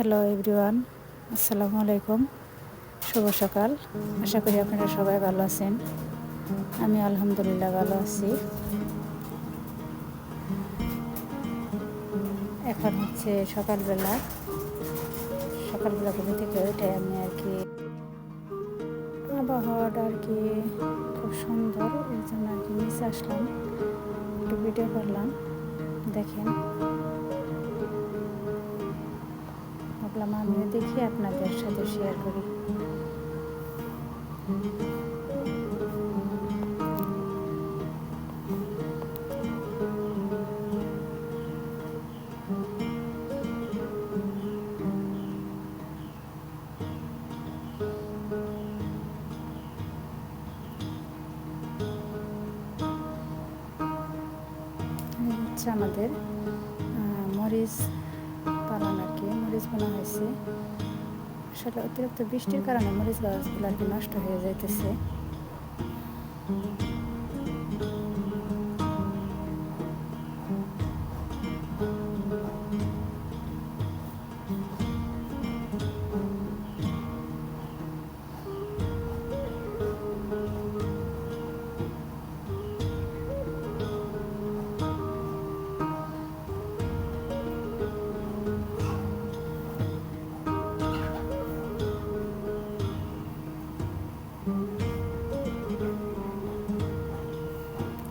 Hello everyone, আসসালামু আলাইকুম। শুভ সকাল। আশা করি আপনারা সবাই ভালো আছেন। আমি আলহামদুলিল্লাহ ভালো আছি। এখন হচ্ছে সকালবেলা ঘুম থেকে উঠে আমি আবহাওয়াটা খুব সুন্দর, এই জন্য নিচে আসলাম, একটু ভিডিও করলাম। দেখেন, ভাবলাম আমিও দেখি, আপনাদের সাথে শেয়ার করি। হচ্ছে আমাদের মরিচ পালন, মরিচ বোনা হয়েছে। আসলে অতিরিক্ত বৃষ্টির কারণে মরিচ গাছগুলো নষ্ট হয়ে যাইতেছে।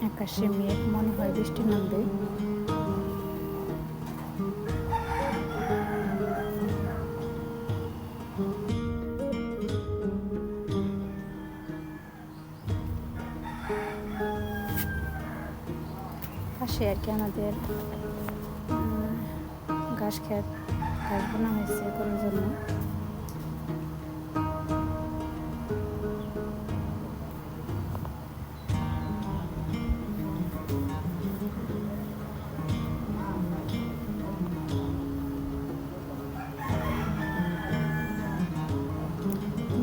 আকাশে মেঘ, মনে হয় বৃষ্টি নামবে। পাশে আমাদের ঘাস বোনা হয়েছে গরুর জন্য।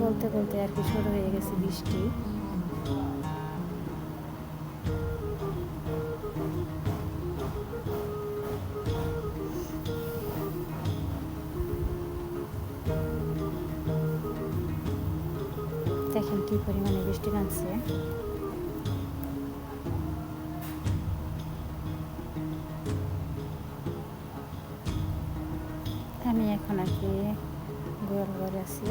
বলতে বলতে শুরু হয়ে গেছে বৃষ্টি। দেখেন কি পরিমাণে বৃষ্টি নামছে। আমি এখন গোয়াল ঘরে আছি।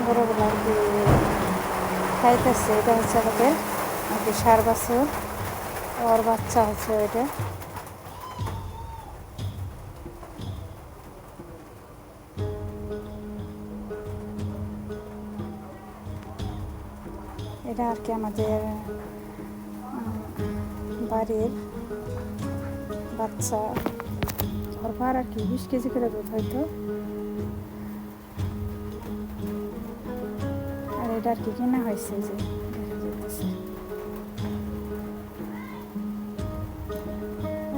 গরুগুলো খাইতেছে। এটা হচ্ছে আমাদের ষাঁড় বাছুর, ওর বাচ্চা হচ্ছে এটা। এটা আমাদের বাড়ির বাচ্চা। ওর পার 20 কেজি করে দুধ হয়তো। আর এটা কিনা হয়েছে, যে দেখা যাচ্ছে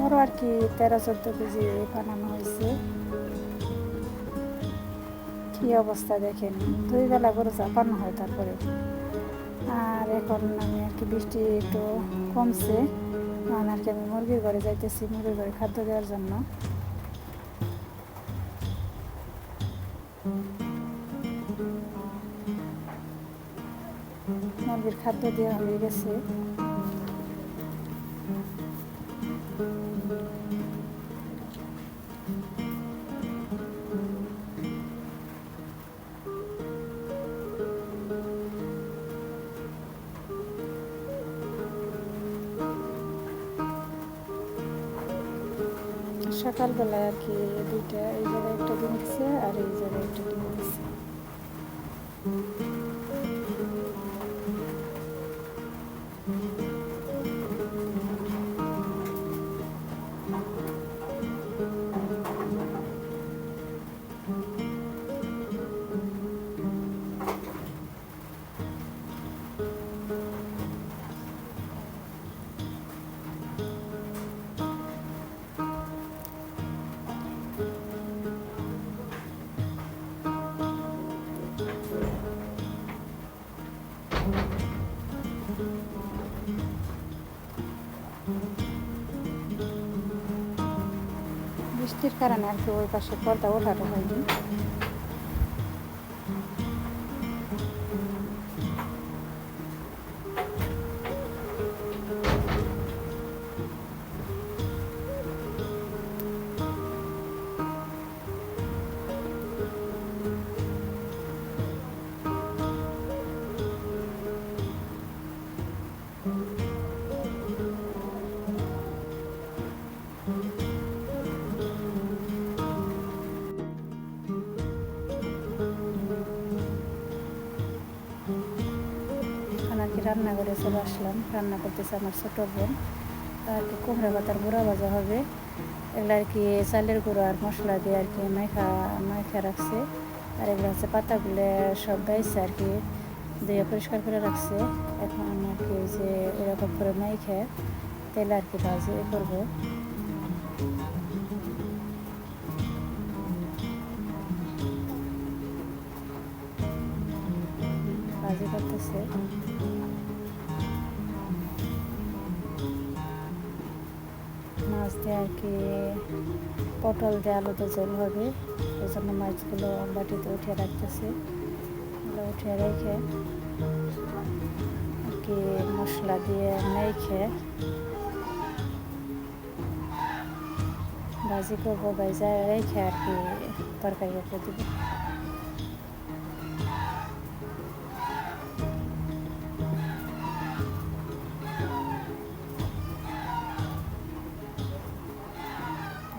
ওরও 13-14 কেজি বানানো হয়েছে। কি অবস্থা দেখেন, 2 বেলা গরু চাপানো হয় তারপরে। আর এখন আমি বৃষ্টি একটু কমছে, আমি মুরগির ঘরে যাইতেছি, মুরগির ঘরে খাদ্য দেওয়ার জন্য। মুরগির খাদ্য দেওয়া হয়ে গেছে। সকালবেলায় আর কি দুইটা, এই জায়গায় একটা ডিম দিচ্ছে আর এই জায়গায় একটা ডিম দিচ্ছে। বৃষ্টির কারণে আর কি ওই পাশে পর্দা ওঠানো হয়নি। রান্নাঘরে চলে আসলাম। রান্না করতেছে আমার ছোটো বোন। আর কি কুমড়া পাতার গুঁড়া ভাজা হবে। এগুলো আর কি চালের গুঁড়ো আর মশলা দিয়ে আর কি মাখা রাখছে। আর এগুলো হচ্ছে পাতাগুলো সব বাইছে আর কি ধুয়ে পরিষ্কার করে রাখছে। এখন আর কি যে এরকম করে মাখা তেলে আর কি ভাজি করবো। ভাজি করতেছে। মাছ দিয়ে আর কি পটল দিয়ে আলুতে ঝোল হবে। এই জন্য মাছগুলো বাটিতে উঠিয়ে রাখতেছে। এগুলো উঠিয়ে রেখে আর কি মশলা দিয়ে মেখে ভাজি করবো। ভাজা রেখে আর কি তরকারি রেখে দেবো।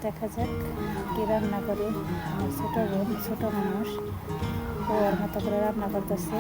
দেখা যাক কি রান্না করি। আমার ছোটো বোন, ছোটো মানুষ, ওর মতো করে রান্না করতেছে।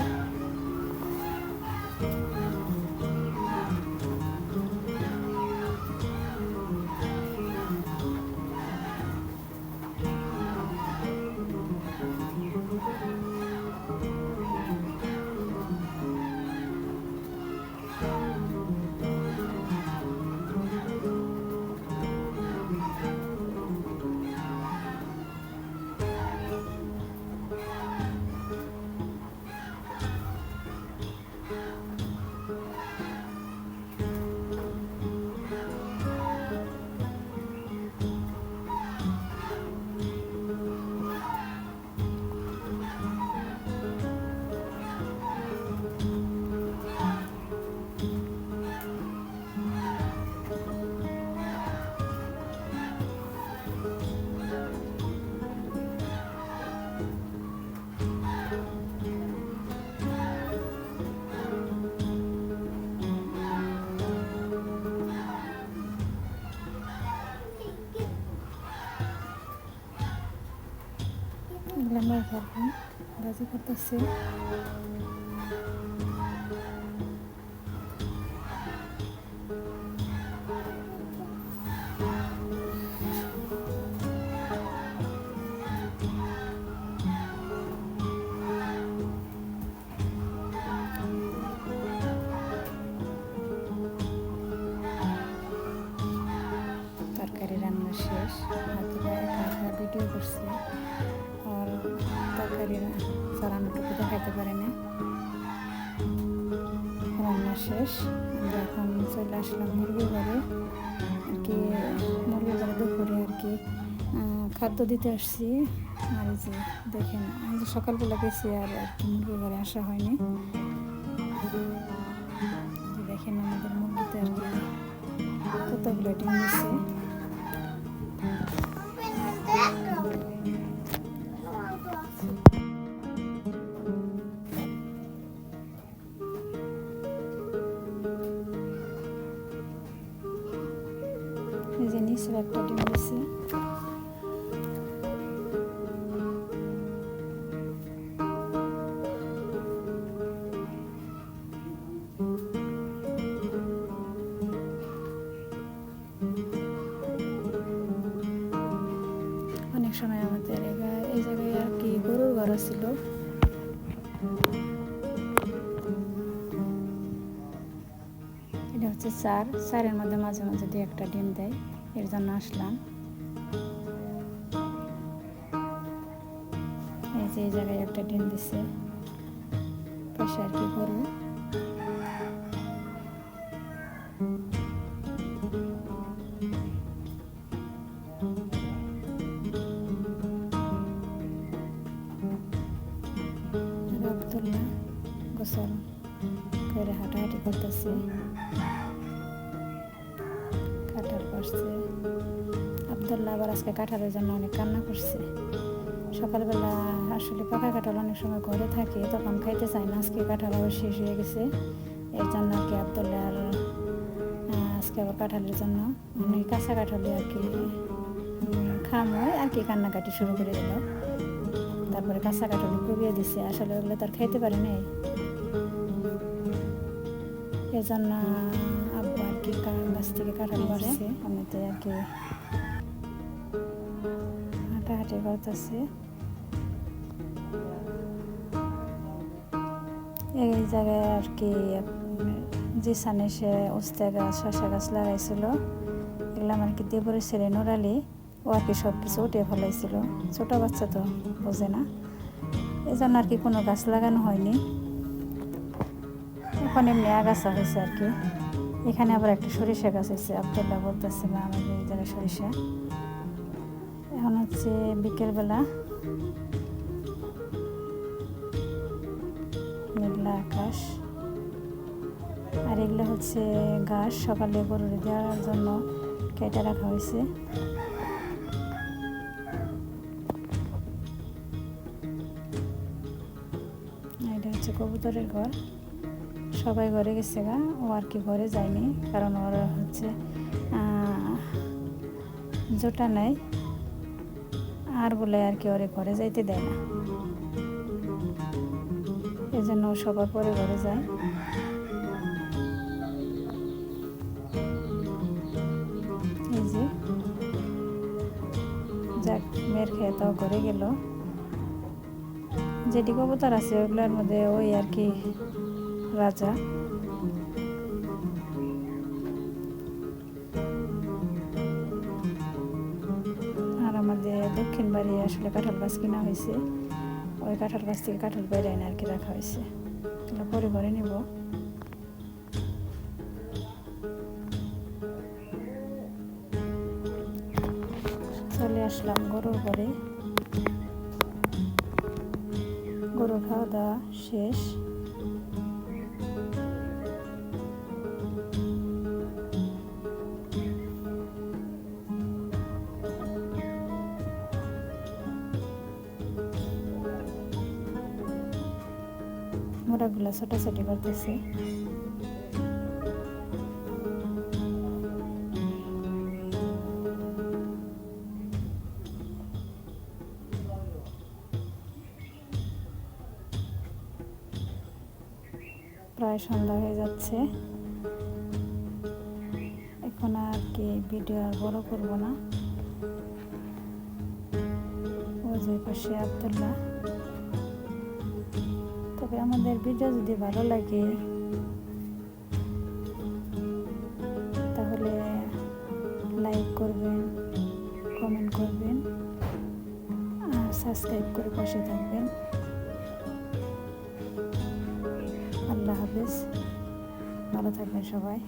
এগুলো ভাজি করতেছি। তরকারি রান্না শেষ। ভিডিও করছি আর তরকারি চালানোটুকু দেখাইতে পারে না। রান্না শেষ। আমরা এখন চলে আসলাম মুরগি ঘরে। আর কি মুরগি ঘরে দুপুরে আর কি খাদ্য দিতে আসছি। আর এই যে দেখেন, এই যে সকালবেলা গেছি আর কি মুরগির ঘরে আসা হয়নি। দেখেন আমাদের মুরগিতে আর কি কতগুলো ডিম দিচ্ছে। এই যে নিচে একটা ডিম দিচ্ছে। অনেক সময় আমাদের এই জায়গায় আর কি গরুর ঘর ছিল। এটা হচ্ছে চারের মধ্যে মাঝে মাঝে দিয়ে একটা ডিম দেয়, এর জন্য আসলাম। এই যে এই জায়গায় একটা ডিম দিছে, পাশে আর কি গরু। আব্দুল্লাহ গোসল করে হাঁটাহাঁটি করতেছে, কাঁঠাল পাড়ছে। আব্দুল্লাহ আবার আজকে কাঁঠালের জন্য অনেক কান্না করছে। সকালবেলা আসলে পাকা কাঁঠাল অনেক সময় ঘরে থাকে, তখন খাইতে চায় না। আজকে কাঁঠাল আবার শেষ হয়ে গেছে, এর জন্য আর কি আব্দুল্লাহ আর আজকে আবার কাঁঠালের জন্য অনেক কাঁচা কাঁঠালে আর কি খাম হয় আর কি কান্নাকাটি শুরু করে দিল। তারপরে কাঁচা কাঁঠাল কুবিয়ে দিছে, আসলে ওগুলো তার খাইতে পারে নাই। এর জন্য আব্বু আর কি গাছ থেকে কাঁঠাল পাড়ছে, অনেকে আর কি হাঁটাহাঁটি করতেছে। এই জায়গায় আর কি জিসানে সে উস্তে গাছ, শসা গাছ লাগাইছিল। এগুলো আমার কি দেবরের ছেলে নুরালি, ও আর কি সব কিছু উঠে ফেলাইছিল। ছোটো বাচ্চা তো বোঝে না, এই জন্য আর কি কোনো গাছ লাগানো হয়নি। এখন এমনি আগাছা হয়েছে আর কি। এখানে আবার একটা সরিষা গাছ হয়েছে, আব্দুল্লাহ বলতেছে বা আমাদের এই জায়গায় সরিষা। এখন হচ্ছে বিকেলবেলা, মেঘলা আকাশ। আর এগুলো হচ্ছে ঘাস সকালে গরুর দেওয়ার জন্য কেটে রাখা হয়েছে। এটা হচ্ছে কবুতরের ঘর। সবাই ঘরে গেছে গা, ও আর কি ঘরে যায়নি, কারণ ওর হচ্ছে জোটা নেই আর বলে আর কি ওরে ঘরে যাইতে দেয় না, এই জন্য ও সবার পরে ঘরে যায়। এই যে যাক, মেয়ের খেয়ে তো ঘরে গেল। যেটি কবুতর আছে ওগুলোর মধ্যে ওই আর কি রাজা। আর আমাদের দক্ষিণ বাড়ি আসলে কাঁঠাল গাছ কিনা হয়েছে, ওই কাঁঠাল গাছ থেকে কাঁঠাল বাইরে এনে আর কি রাখা হয়েছে, এগুলো পরে ঘরে নিব। চলে আসলাম গরুর ঘরে। গরু খাওয়া দাওয়া শেষ। মোড়াগুলো ছোটাছুটি করতেছে। প্রায় সন্ধ্যা হয়ে যাচ্ছে, এখন আর কি ভিডিও আর বড় করব না। ওই যে পাশে আব্দুল্লাহ। তবে আমাদের ভিডিও যদি ভালো লাগে তাহলে লাইক করবেন, কমেন্ট করবেন আর সাবস্ক্রাইব করে পাশে থাকবেন। আল্লাহ হাফেজ, ভালো থাকবেন সবাই।